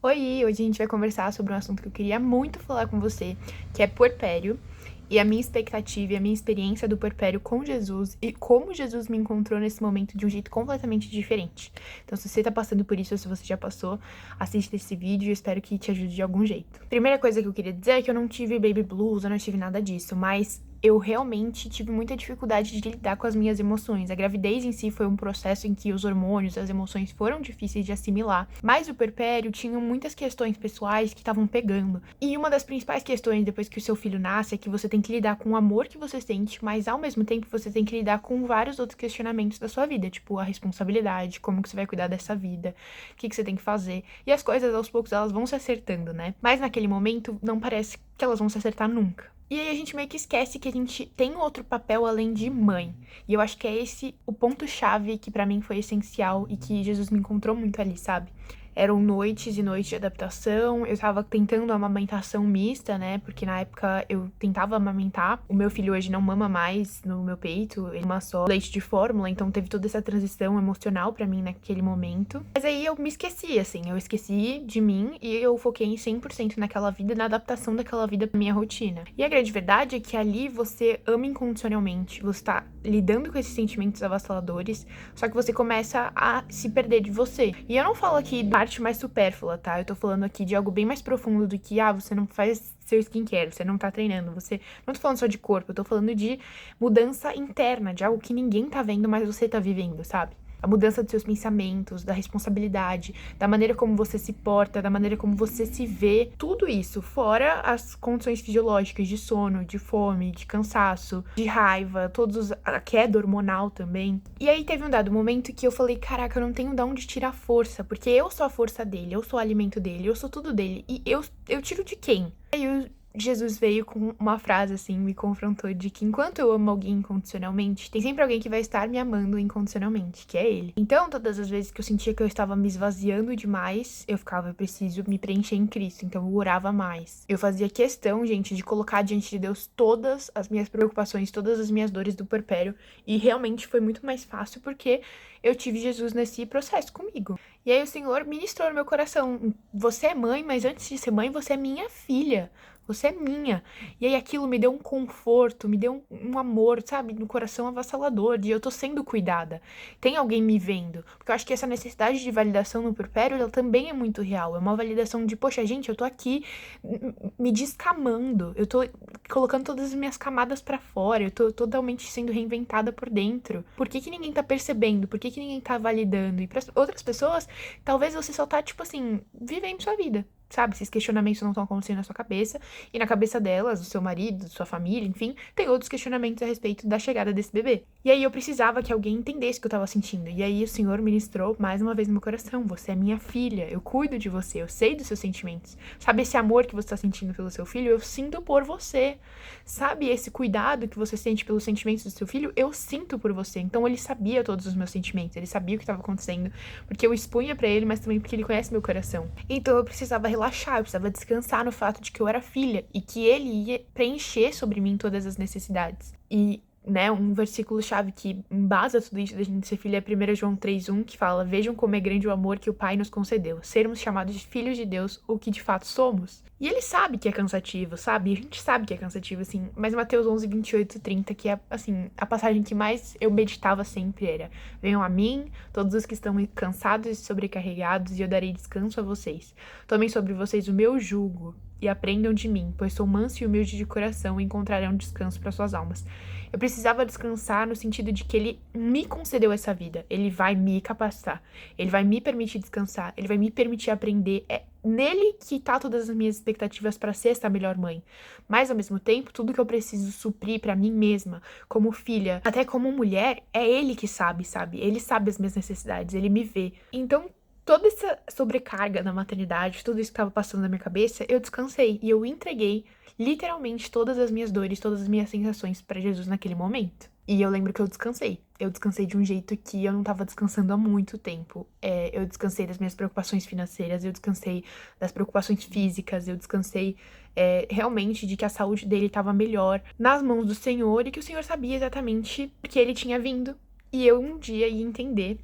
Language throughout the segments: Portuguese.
Oi, hoje a gente vai conversar sobre um assunto que eu queria muito falar com você, que é puerpério, e a minha expectativa e a minha experiência do puerpério com Jesus e como Jesus me encontrou nesse momento de um jeito completamente diferente. Então, se você tá passando por isso ou se você já passou, assiste esse vídeo e eu espero que te ajude de algum jeito. Primeira coisa que eu queria dizer é que eu não tive baby blues, eu não tive nada disso, mas eu realmente tive muita dificuldade de lidar com as minhas emoções. A gravidez em si foi um processo em que os hormônios, as emoções foram difíceis de assimilar, mas o puerpério tinha muitas questões pessoais que estavam pegando. E uma das principais questões depois que o seu filho nasce é que você tem que lidar com o amor que você sente, mas ao mesmo tempo você tem que lidar com vários outros questionamentos da sua vida, tipo a responsabilidade, como que você vai cuidar dessa vida, o que você tem que fazer. E as coisas aos poucos elas vão se acertando, né? Mas naquele momento não parece que elas vão se acertar nunca. E aí a gente meio que esquece que a gente tem outro papel além de mãe. E eu acho que é esse o ponto-chave que pra mim foi essencial e que Jesus me encontrou muito ali, sabe? Eram noites e noites de adaptação, eu tava tentando a amamentação mista, né? Porque na época eu tentava amamentar. O meu filho hoje não mama mais no meu peito, ele mama só leite de fórmula, então teve toda essa transição emocional pra mim naquele momento. Mas aí eu me esqueci, assim, eu esqueci de mim e eu foquei em 100% naquela vida, na adaptação daquela vida pra minha rotina. E a grande verdade é que ali você ama incondicionalmente, você tá lidando com esses sentimentos avassaladores, só que você começa a se perder de você. E eu não falo aqui da parte mais supérflua, tá? Eu tô falando aqui de algo bem mais profundo do que, você não faz seu skincare, você não tá treinando, você... Não tô falando só de corpo, eu tô falando de mudança interna, de algo que ninguém tá vendo, mas você tá vivendo, sabe? A mudança dos seus pensamentos, da responsabilidade, da maneira como você se porta, da maneira como você se vê, tudo isso, fora as condições fisiológicas de sono, de fome, de cansaço, de raiva, a queda hormonal também. E aí teve um dado momento que eu falei, caraca, eu não tenho de onde tirar força, porque eu sou a força dele, eu sou o alimento dele, eu sou tudo dele, e eu tiro de quem? Aí Jesus veio com uma frase assim, me confrontou de que enquanto eu amo alguém incondicionalmente, tem sempre alguém que vai estar me amando incondicionalmente, que é ele. Então, todas as vezes que eu sentia que eu estava me esvaziando demais, eu preciso me preencher em Cristo, então eu orava mais. Eu fazia questão, gente, de colocar diante de Deus todas as minhas preocupações, todas as minhas dores do puerpério, e realmente foi muito mais fácil porque eu tive Jesus nesse processo comigo. E aí o Senhor ministrou no meu coração, você é mãe, mas antes de ser mãe, você é minha filha. Você é minha. E aí aquilo me deu um conforto, me deu um amor, sabe, no coração avassalador, de eu tô sendo cuidada. Tem alguém me vendo. Porque eu acho que essa necessidade de validação no puerpério, ela também é muito real. É uma validação de, poxa, gente, eu tô aqui me descamando. Eu tô colocando todas as minhas camadas pra fora. Eu tô totalmente sendo reinventada por dentro. Por que ninguém tá percebendo? Por que ninguém tá validando? E para outras pessoas, talvez você só tá, tipo assim, vivendo sua vida. Sabe, esses questionamentos não estão acontecendo na sua cabeça, e na cabeça delas, do seu marido, sua família, enfim, tem outros questionamentos a respeito da chegada desse bebê. E aí eu precisava que alguém entendesse o que eu tava sentindo. E aí o Senhor ministrou mais uma vez no meu coração: você é minha filha, eu cuido de você, eu sei dos seus sentimentos. Sabe esse amor que você tá sentindo pelo seu filho? Eu sinto por você. Sabe esse cuidado que você sente pelos sentimentos do seu filho? Eu sinto por você. Então ele sabia todos os meus sentimentos, ele sabia o que estava acontecendo, porque eu expunha pra ele, mas também porque ele conhece meu coração. Então eu precisava relaxar, eu precisava descansar no fato de que eu era filha e que ele ia preencher sobre mim todas as necessidades. E, né, um versículo-chave que embasa tudo isso da gente ser filha é 1 João 3:1, que fala: vejam como é grande o amor que o Pai nos concedeu, sermos chamados de filhos de Deus, o que de fato somos. E ele sabe que é cansativo, sabe? A gente sabe que é cansativo, assim, mas Mateus 11:28-30, que é, assim, a passagem que mais eu meditava sempre era: venham a mim, todos os que estão cansados e sobrecarregados, e eu darei descanso a vocês. Tomem sobre vocês o meu jugo e aprendam de mim, pois sou manso e humilde de coração e encontrarão descanso para suas almas. Eu precisava descansar no sentido de que ele me concedeu essa vida, ele vai me capacitar, ele vai me permitir descansar, ele vai me permitir aprender. É nele que tá todas as minhas expectativas para ser essa melhor mãe. Mas ao mesmo tempo, tudo que eu preciso suprir para mim mesma, como filha, até como mulher, é ele que sabe? Ele sabe as minhas necessidades, ele me vê. Então, toda essa sobrecarga na maternidade, tudo isso que estava passando na minha cabeça, eu descansei e eu entreguei literalmente todas as minhas dores, todas as minhas sensações para Jesus naquele momento. E eu lembro que eu descansei. Eu descansei de um jeito que eu não tava descansando há muito tempo. Eu descansei das minhas preocupações financeiras, eu descansei das preocupações físicas, eu descansei realmente de que a saúde dele estava melhor nas mãos do Senhor e que o Senhor sabia exatamente porque ele tinha vindo. E eu um dia ia entender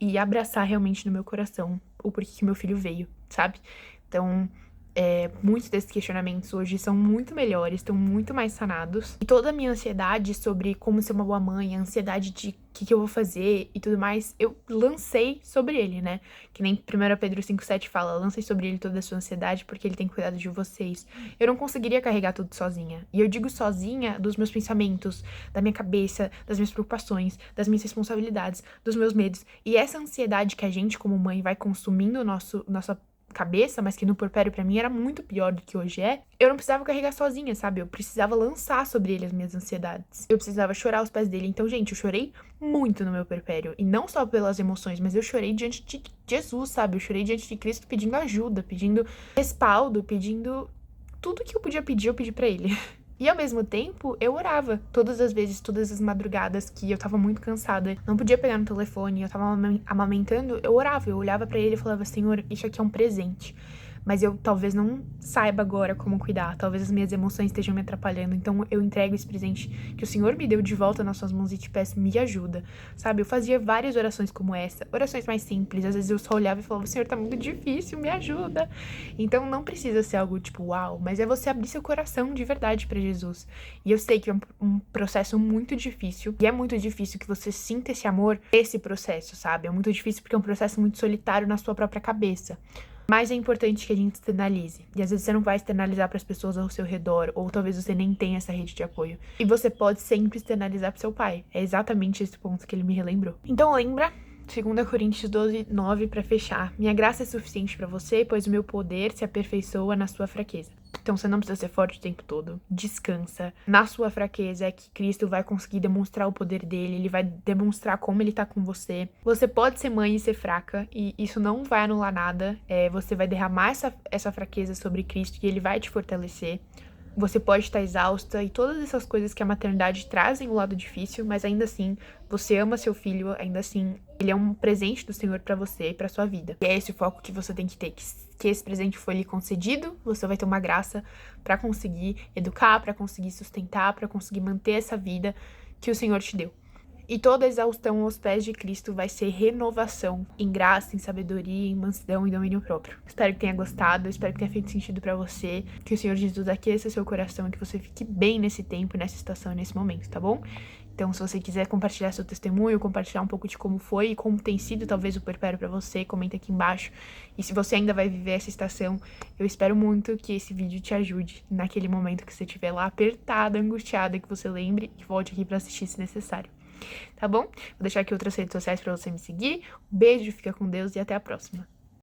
e abraçar realmente no meu coração o porquê que meu filho veio, sabe? Então, muitos desses questionamentos hoje são muito melhores, estão muito mais sanados. E toda a minha ansiedade sobre como ser uma boa mãe, a ansiedade de o que eu vou fazer e tudo mais, eu lancei sobre ele, né? Que nem 1 Pedro 5,7 fala, lancei sobre ele toda a sua ansiedade porque ele tem cuidado de vocês. Eu não conseguiria carregar tudo sozinha. E eu digo sozinha dos meus pensamentos, da minha cabeça, das minhas preocupações, das minhas responsabilidades, dos meus medos. E essa ansiedade que a gente, como mãe, vai consumindo nossa cabeça, mas que no puerpério pra mim era muito pior do que hoje é, eu não precisava carregar sozinha, sabe? Eu precisava lançar sobre ele as minhas ansiedades. Eu precisava chorar aos pés dele. Então, gente, eu chorei muito no meu puerpério. E não só pelas emoções, mas eu chorei diante de Jesus, sabe? Eu chorei diante de Cristo pedindo ajuda, pedindo respaldo, pedindo tudo que eu podia pedir, eu pedi pra ele. E ao mesmo tempo, eu orava todas as vezes, todas as madrugadas que eu tava muito cansada, não podia pegar no telefone, eu tava amamentando, eu orava, eu olhava pra ele e falava, Senhor, isso aqui é um presente. Mas eu talvez não saiba agora como cuidar, talvez as minhas emoções estejam me atrapalhando, então eu entrego esse presente que o Senhor me deu de volta nas suas mãos e te peço, me ajuda, sabe? Eu fazia várias orações como essa, orações mais simples, às vezes eu só olhava e falava, Senhor, tá muito difícil, me ajuda. Então não precisa ser algo tipo, uau, mas é você abrir seu coração de verdade pra Jesus. E eu sei que é um processo muito difícil, e é muito difícil que você sinta esse amor, esse processo, sabe? É muito difícil porque é um processo muito solitário na sua própria cabeça. Mas é importante que a gente externalize. E às vezes você não vai externalizar para as pessoas ao seu redor, ou talvez você nem tenha essa rede de apoio. E você pode sempre externalizar para seu pai. É exatamente esse ponto que ele me relembrou. Então lembra, 2 Coríntios 12:9 para fechar. Minha graça é suficiente para você, pois o meu poder se aperfeiçoa na sua fraqueza. Então você não precisa ser forte o tempo todo. Descansa. Na sua fraqueza é que Cristo vai conseguir demonstrar o poder dele, ele vai demonstrar como ele tá com você. Você pode ser mãe e ser fraca, e isso não vai anular nada. Você vai derramar essa fraqueza sobre Cristo e ele vai te fortalecer. Você pode estar exausta e todas essas coisas que a maternidade trazem o lado difícil, mas ainda assim, você ama seu filho, ainda assim, ele é um presente do Senhor pra você e pra sua vida. E é esse o foco que você tem que ter, que esse presente foi lhe concedido, você vai ter uma graça pra conseguir educar, pra conseguir sustentar, pra conseguir manter essa vida que o Senhor te deu. E toda exaustão aos pés de Cristo vai ser renovação em graça, em sabedoria, em mansidão e domínio próprio. Espero que tenha gostado, espero que tenha feito sentido pra você, que o Senhor Jesus aqueça seu coração e que você fique bem nesse tempo, nessa estação e nesse momento, tá bom? Então, se você quiser compartilhar seu testemunho, compartilhar um pouco de como foi e como tem sido talvez o puerpério pra você, comenta aqui embaixo. E se você ainda vai viver essa estação, eu espero muito que esse vídeo te ajude naquele momento que você estiver lá apertada, angustiada, que você lembre e volte aqui pra assistir se necessário. Tá bom? Vou deixar aqui outras redes sociais pra você me seguir. Um beijo, fica com Deus e até a próxima.